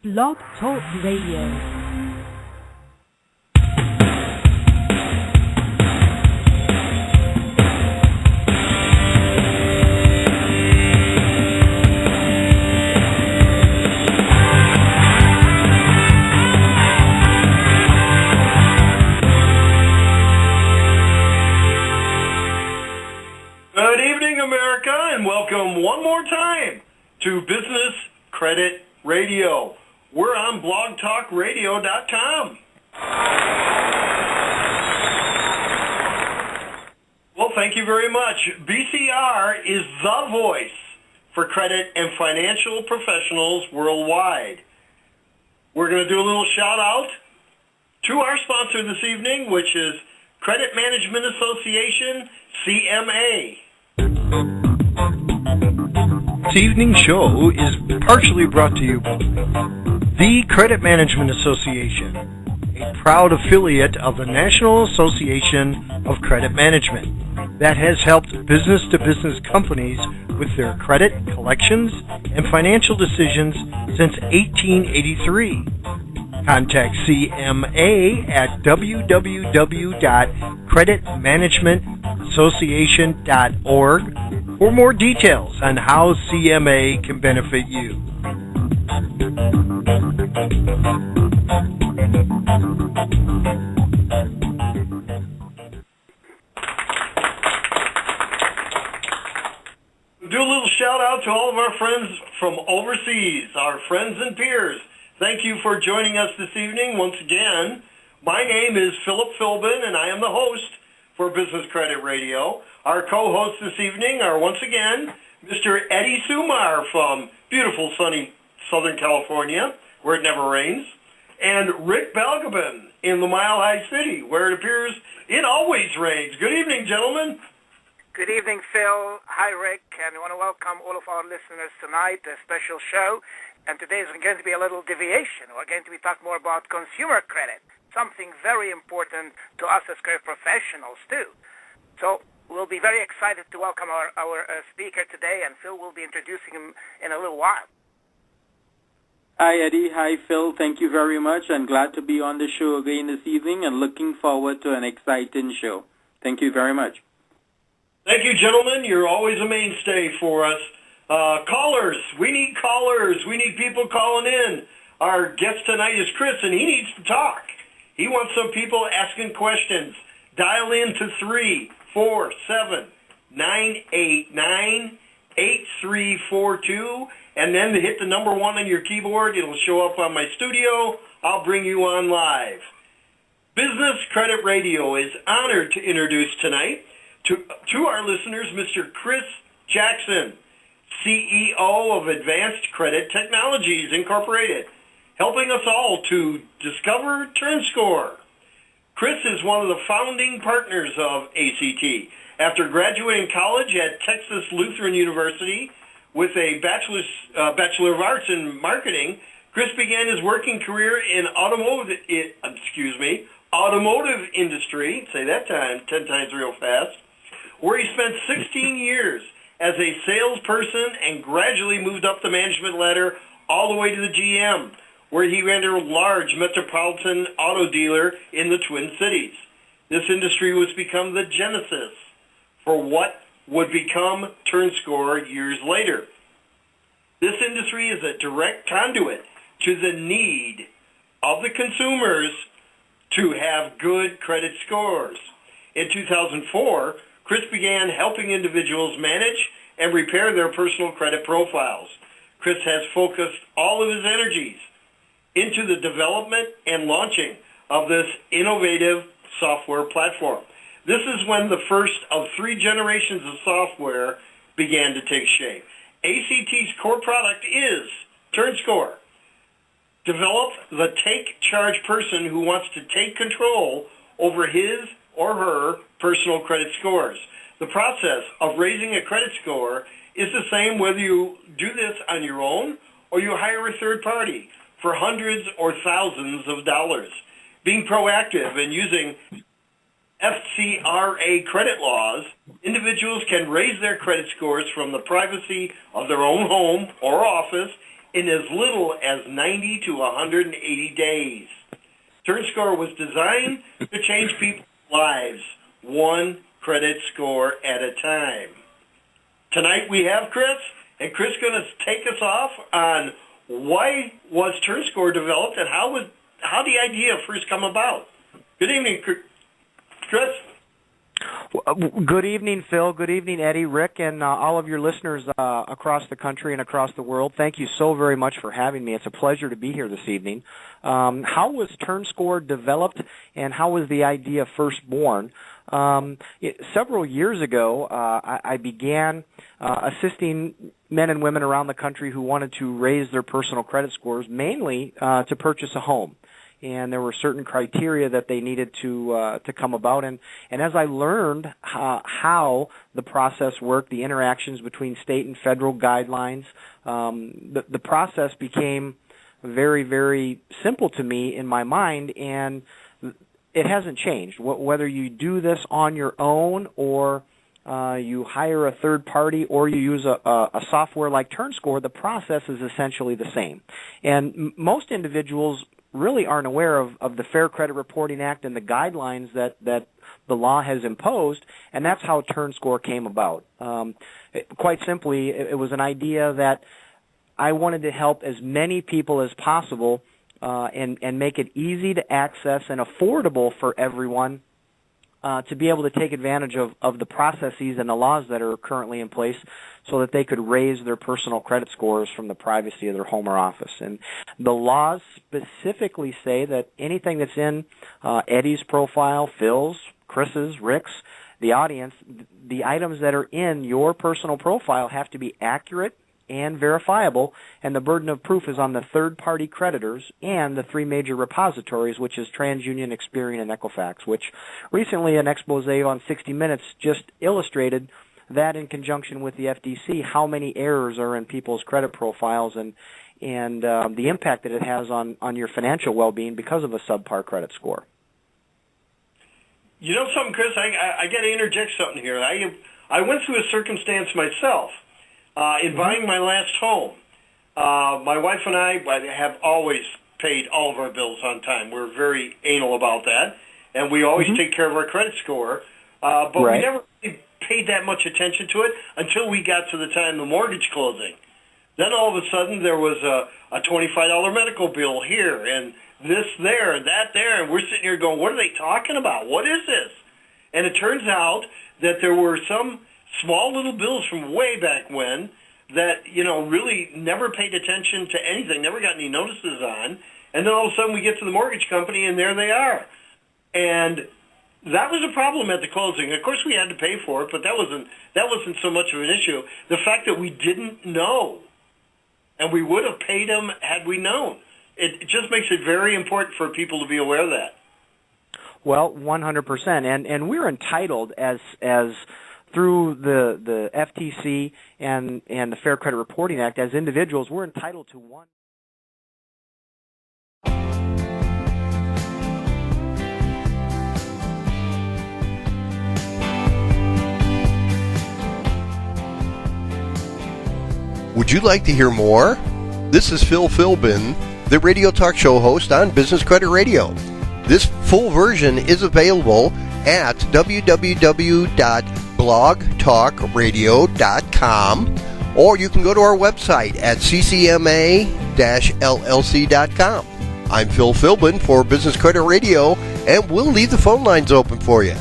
Blog Talk Radio. Welcome one more time to Business Credit Radio. We're on blogtalkradio.com. Well, thank you very much. BCR is the voice for credit and financial professionals worldwide. We're going to do a little shout out to our sponsor this evening, which is Credit Management Association, CMA. This evening's show is partially brought to you by the Credit Management Association, a proud affiliate of the National Association of Credit Management that has helped business-to-business companies with their credit, collections, and financial decisions since 1883. Contact CMA at www.creditmanagementassociation.org for more details on how CMA can benefit you. Do a little shout out to all of our friends from overseas, our friends and peers. Thank you for joining us this evening once again. My name is Philip Philbin, and I am the host for Business Credit Radio. Our co-hosts this evening are once again Mr. Eddie Sumar from beautiful sunny Southern California, where it never rains, and Rick Balgobin in the Mile High City, where it appears it always rains. Good evening, gentlemen. Good evening, Phil. Hi, Rick, and I want to welcome all of our listeners tonight, a special show. And today is going to be a little deviation. We're going to be talking more about consumer credit, something very important to us as credit professionals, too. So we'll be very excited to welcome our speaker today, and Phil will be introducing him in a little while. Hi, Eddie. Hi, Phil. Thank you very much. I'm glad to be on the show again this evening and looking forward to an exciting show. Thank you very much. Thank you, gentlemen. You're always a mainstay for us. Callers. We need callers. We need people calling in. Our guest tonight is Chris, and he needs to talk. He wants some people asking questions. Dial in to 347-989-8342, and then hit the number 1 on your keyboard. It'll show up on my studio. I'll bring you on live. Business Credit Radio is honored to introduce tonight to our listeners Mr. Chris Jackson, CEO of Advanced Credit Technologies Incorporated, helping us all to discover TurnScor. Chris is one of the founding partners of ACT. After graduating college at Texas Lutheran University with a Bachelor of Arts in Marketing, Chris began his working career in automotive industry, say that 10 times real fast, where he spent 16 years as a salesperson and gradually moved up the management ladder all the way to the GM, where he ran a large metropolitan auto dealer in the Twin Cities. This industry was become the genesis for what would become TurnScor years later. This industry is a direct conduit to the need of the consumers to have good credit scores. In 2004, Chris began helping individuals manage and repair their personal credit profiles. Chris has focused all of his energies into the development and launching of this innovative software platform. This is when the first of 3 generations of software began to take shape. ACT's core product is TurnScor. Develop the take-charge person who wants to take control over his or her personal credit scores. The process of raising a credit score is the same whether you do this on your own or you hire a third party for hundreds or thousands of dollars. Being proactive and using FCRA credit laws, individuals can raise their credit scores from the privacy of their own home or office in as little as 90 to 180 days. TurnScor was designed to change people's lives, one credit score at a time. Tonight we have Chris, and Chris is going to take us off on why was TurnScor developed and how the idea first come about. Good evening, Chris. Good evening, Phil. Good evening, Eddie, Rick, and all of your listeners across the country and across the world. Thank you so very much for having me. It's a pleasure to be here this evening. How was TurnScor developed, and how was the idea first born? Several years ago, I began assisting men and women around the country who wanted to raise their personal credit scores, mainly to purchase a home. And there were certain criteria that they needed to come about. And as I learned how the process worked, the interactions between state and federal guidelines, the process became very, very simple to me in my mind, and it hasn't changed. Whether you do this on your own or you hire a third party or you use a software like TurnScor, the process is essentially the same. And most individuals really aren't aware of the Fair Credit Reporting Act and the guidelines that the law has imposed, and that's how TurnScor came about. Quite simply, it was an idea that I wanted to help as many people as possible and make it easy to access and affordable for everyone to be able to take advantage of the processes and the laws that are currently in place so that they could raise their personal credit scores from the privacy of their home or office. And the laws specifically say that anything that's in Eddie's profile, Phil's, Chris's, Rick's, the audience, the items that are in your personal profile have to be accurate and verifiable, and the burden of proof is on the third-party creditors and the three major repositories, which is TransUnion, Experian, and Equifax, which recently an expose on 60 Minutes just illustrated that in conjunction with the FDC, how many errors are in people's credit profiles and the impact that it has on your financial well-being because of a subpar credit score. You know something, Chris? I got to interject something here. I went through a circumstance myself in buying my last home. My wife and I have always paid all of our bills on time. We're very anal about that, and we always take care of our credit score. But we never really paid that much attention to it until we got to the time of the mortgage closing. Then all of a sudden there was a $25 medical bill here and this there and that there, and we're sitting here going, what are they talking about? What is this? And it turns out that there were some small little bills from way back when that, really never paid attention to anything, never got any notices on, and then all of a sudden we get to the mortgage company and there they are. And that was a problem at the closing. Of course, we had to pay for it, but that wasn't so much of an issue. The fact that we didn't know, and we would have paid them had we known, it just makes it very important for people to be aware of that. Well, 100%, and we're entitled as through the FTC and the Fair Credit Reporting Act, as individuals, we're entitled to one. Would you like to hear more? This is Phil Philbin, the radio talk show host on Business Credit Radio. This full version is available at www.blogtalkradio.com, or you can go to our website at ccma-llc.com. I'm Phil Philbin for Business Credit Radio, and we'll leave the phone lines open for you.